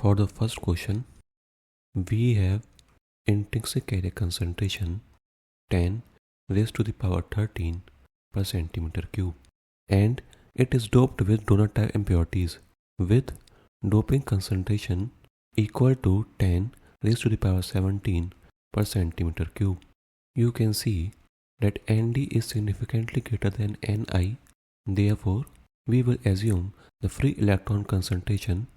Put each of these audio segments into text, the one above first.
For the first question, we have intrinsic carrier concentration 10 raised to the power 13 per centimeter cube, and it is doped with donor type impurities with doping concentration equal to 10 raised to the power 17 per centimeter cube. You can see that Nd is significantly greater than Ni. Therefore, we will assume the free electron concentration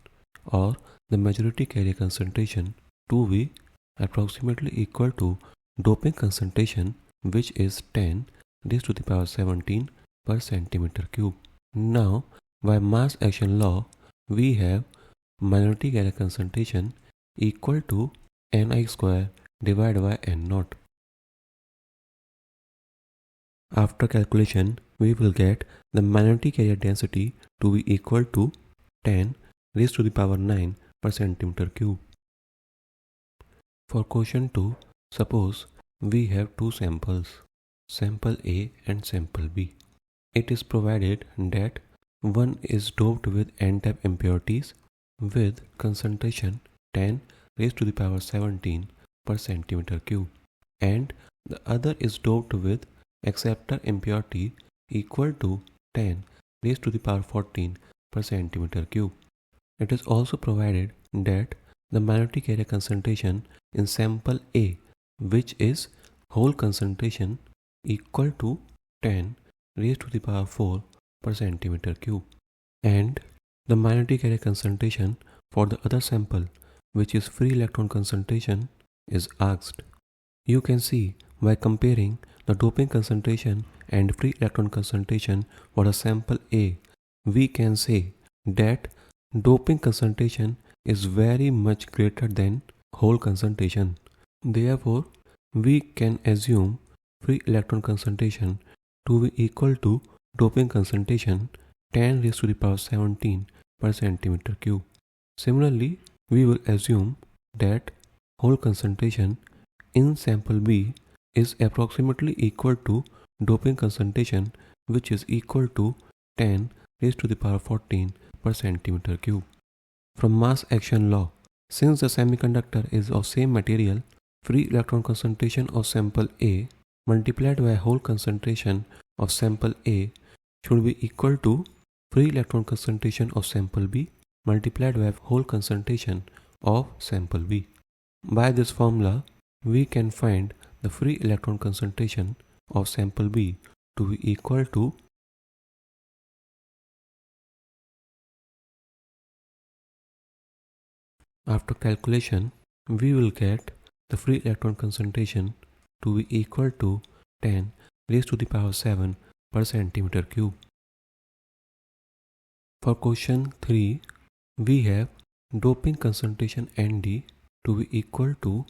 or the majority carrier concentration to be approximately equal to doping concentration, which is 10 raised to the power 17 per centimeter cube. Now, by mass action law, we have minority carrier concentration equal to Ni square divided by N naught. After calculation, we will get the minority carrier density to be equal to 10 raised to the power 9 per centimeter cube. For question 2, suppose we have two samples, sample A and sample B. It is provided that one is doped with N-type impurities with concentration 10 raised to the power 17 per centimeter cube, and the other is doped with acceptor impurity equal to 10 raised to the power 14 per centimeter cube. It is also provided that the minority carrier concentration in sample A, which is whole concentration, equal to 10 raised to the power 4 per centimeter cube, and the minority carrier concentration for the other sample, which is free electron concentration, is asked. You can see by comparing the doping concentration and free electron concentration for the sample A, we can say that doping concentration is very much greater than whole concentration. Therefore, we can assume free electron concentration to be equal to doping concentration 10 raised to the power 17 per centimeter cube. Similarly, we will assume that whole concentration in sample B is approximately equal to doping concentration, which is equal to 10 raised to the power 14 per centimeter cube. From mass action law, since the semiconductor is of same material, free electron concentration of sample A multiplied by whole concentration of sample A should be equal to free electron concentration of sample B multiplied by whole concentration of sample B. By this formula, we can find the free electron concentration of sample B to be equal to after calculation, we will get the free electron concentration to be equal to 10 raised to the power 7 per centimeter cube. For question 3, we have doping concentration Nd to be equal to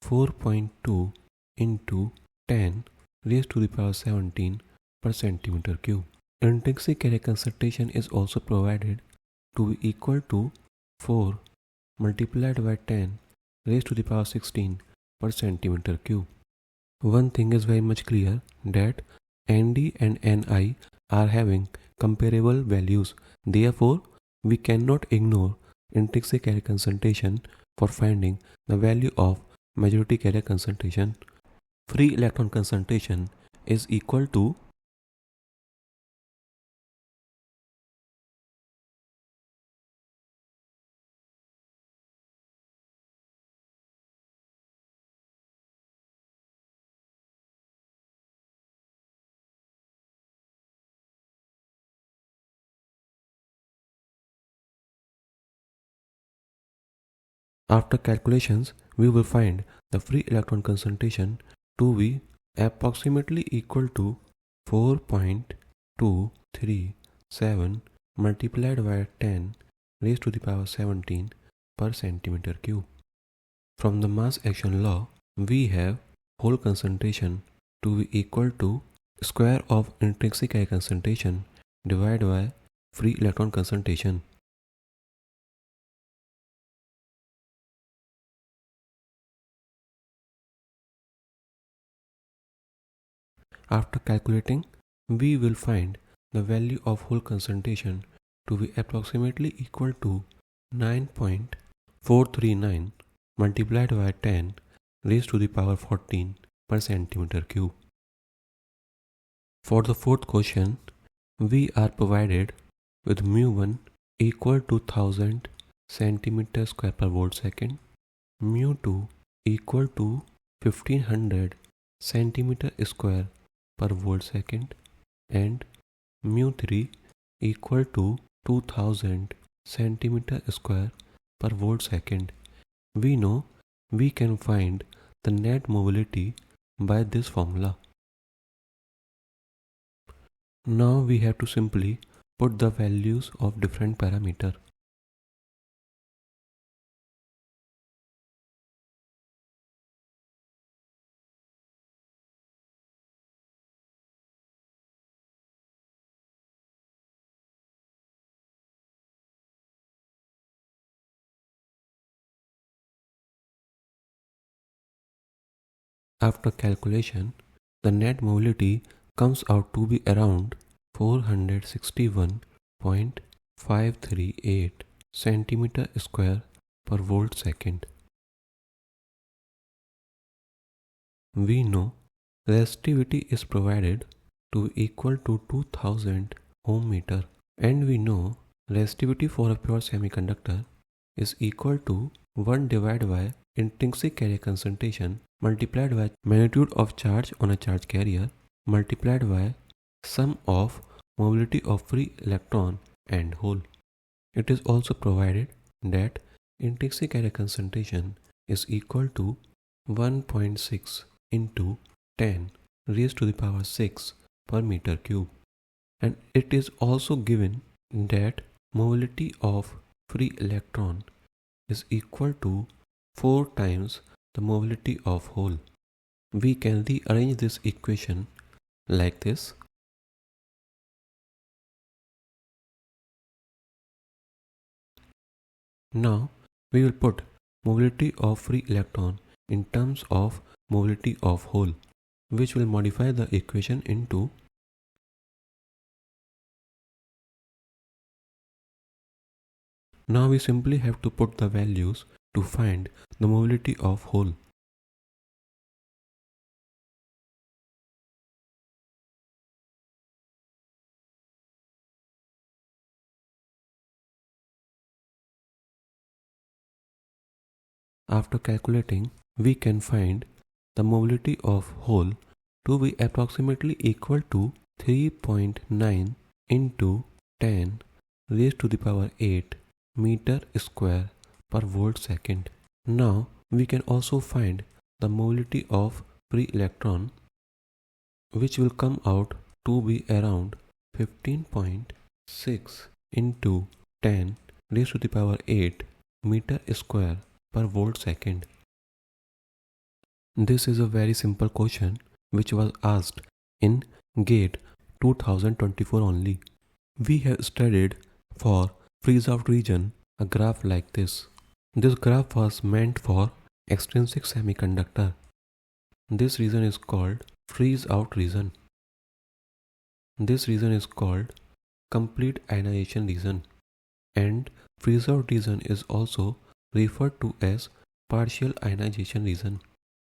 4.2 into 10 raised to the power 17 per centimeter cube. Intrinsic carrier concentration is also provided to be equal to 4 multiplied by 10 raised to the power 16 per centimeter cube. One thing is very much clear, that Nd and Ni are having comparable values. Therefore, we cannot ignore intrinsic carrier concentration for finding the value of majority carrier concentration. Free electron concentration is equal to after calculations, we will find the free electron concentration to be approximately equal to 4.237 multiplied by 10 raised to the power 17 per centimeter cube. From the mass action law, we have whole concentration to be equal to square of intrinsic carrier concentration divided by free electron concentration. After calculating, we will find the value of whole concentration to be approximately equal to 9.5 439 multiplied by 10 raised to the power 14 per centimeter cube. For the fourth question, we are provided with mu1 equal to 1000 centimeter square per volt second, mu2 equal to 1500 centimeter square per volt second, and mu3 equal to 2000 centimeter square per volt second. We know we can find the net mobility by this formula. Now we have to simply put the values of different parameters. After calculation, the net mobility comes out to be around 461.538 centimeter square per volt second. We know resistivity is provided to be equal to 2000 ohm meter, and we know resistivity for a pure semiconductor is equal to 1 divided by intrinsic carrier concentration multiplied by magnitude of charge on a charge carrier multiplied by sum of mobility of free electron and hole. It is also provided that intrinsic carrier concentration is equal to 1.6 into 10 raised to the power 6 per meter cube. And it is also given that mobility of free electron is equal to 4 times the mobility of hole. We can rearrange this equation like this. Now we will put mobility of free electron in terms of mobility of hole, which will modify the equation into now we simply have to put the values to find the mobility of hole. After calculating, we can find the mobility of hole to be approximately equal to 3.9 into 10 raised to the power 8 meter square per volt second. Now we can also find the mobility of free electron, which will come out to be around 15.6 into 10 raised to the power 8 meter square per volt second. This is a very simple question which was asked in GATE 2024 only. We have studied for freeze-out region a graph like this. This graph was meant for extrinsic semiconductor. This region is called freeze-out region. This region is called complete ionization region, and freeze-out region is also referred to as partial ionization region.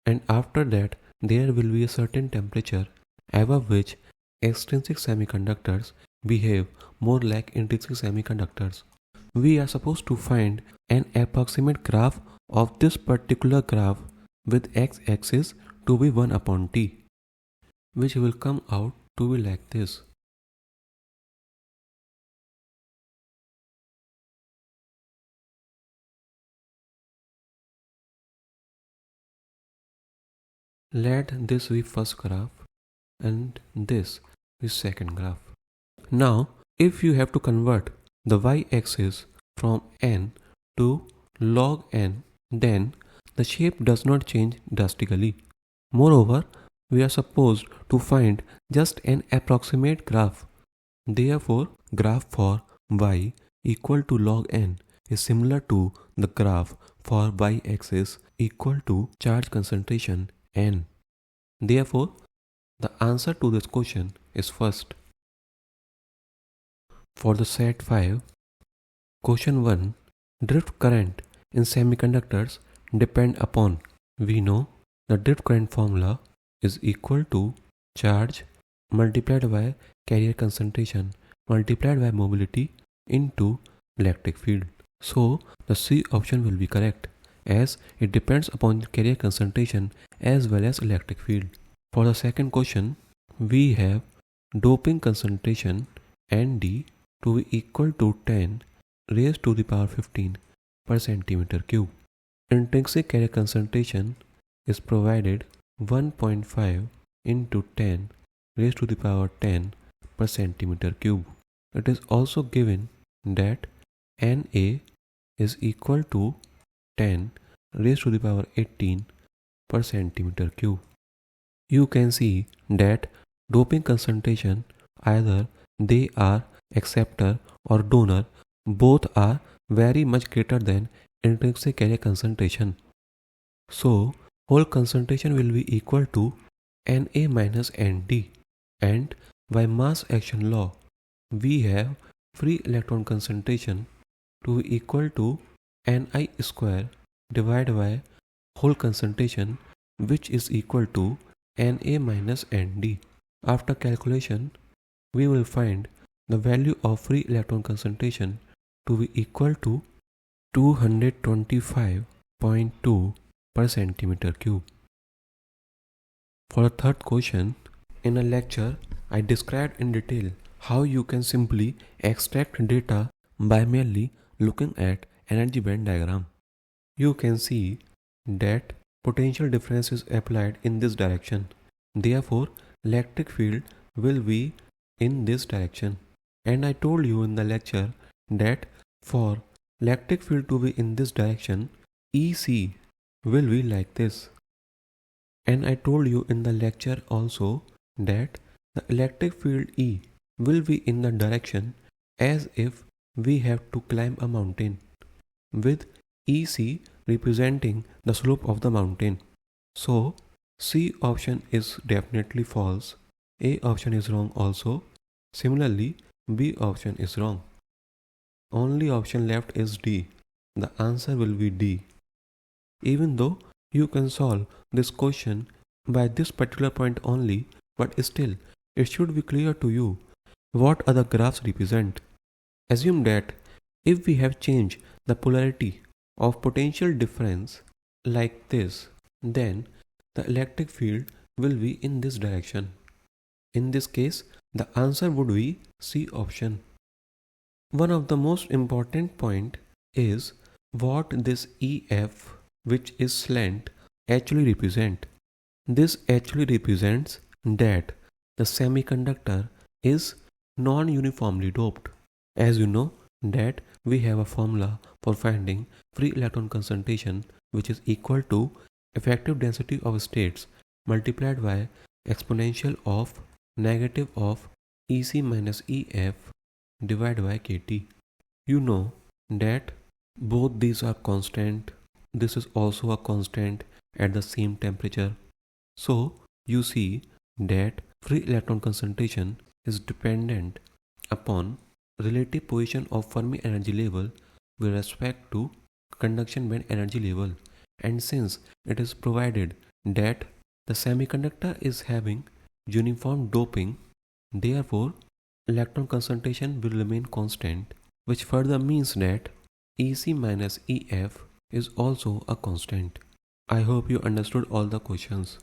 And after that, there will be a certain temperature above which extrinsic semiconductors behave more like intrinsic semiconductors. We are supposed to find an approximate graph of this particular graph with x-axis to be 1 upon t, which will come out to be like this. Let this be first graph and this is second graph. Now, if you have to convert the y-axis from n to log n, then the shape does not change drastically. Moreover, we are supposed to find just an approximate graph. Therefore, graph for y equal to log n is similar to the graph for y-axis equal to charge concentration n. Therefore, the answer to this question is first. For the set 5, question 1, drift current in semiconductors depend upon. We know the drift current formula is equal to charge multiplied by carrier concentration multiplied by mobility into electric field. So the C option will be correct, as it depends upon the carrier concentration as well as electric field. For the second question, we have doping concentration Nd to be equal to 10 raised to the power 15 per centimeter cube. Intrinsic carrier concentration is provided 1.5 into 10 raised to the power 10 per centimeter cube. It is also given that Na is equal to 10 raised to the power 18 per centimeter cube. You can see that doping concentration, either they are acceptor or donor, both are very much greater than intrinsic carrier concentration. So whole concentration will be equal to Na minus Nd, and by mass action law we have free electron concentration to be equal to Ni square divided by whole concentration, which is equal to Na minus Nd. After calculation, we will find the value of free electron concentration to be equal to 225.2 per centimeter cube. For the third question, in a lecture, I described in detail how you can simply extract data by merely looking at energy band diagram. You can see that potential difference is applied in this direction. Therefore, electric field will be in this direction. And I told you in the lecture that for electric field to be in this direction, EC will be like this. And I told you in the lecture also that the electric field E will be in the direction as if we have to climb a mountain, with EC representing the slope of the mountain. So C option is definitely false, A option is wrong also, similarly B option is wrong. Only option left is D. The answer will be D. Even though you can solve this question by this particular point only, but still it should be clear to you what other graphs represent. Assume that if we have changed the polarity of potential difference like this, then the electric field will be in this direction. In this case, the answer would be C option. One of the most important point is what this EF, which is slant, actually represent. This actually represents that the semiconductor is non-uniformly doped. As you know that we have a formula for finding free electron concentration, which is equal to effective density of states multiplied by exponential of negative of EC minus EF divided by KT. You know that both these are constant. This is also a constant at the same temperature. So you see that free electron concentration is dependent upon relative position of Fermi energy level with respect to conduction band energy level. And since it is provided that the semiconductor is having uniform doping, therefore electron concentration will remain constant, which further means that EC minus EF is also a constant. I hope you understood all the questions.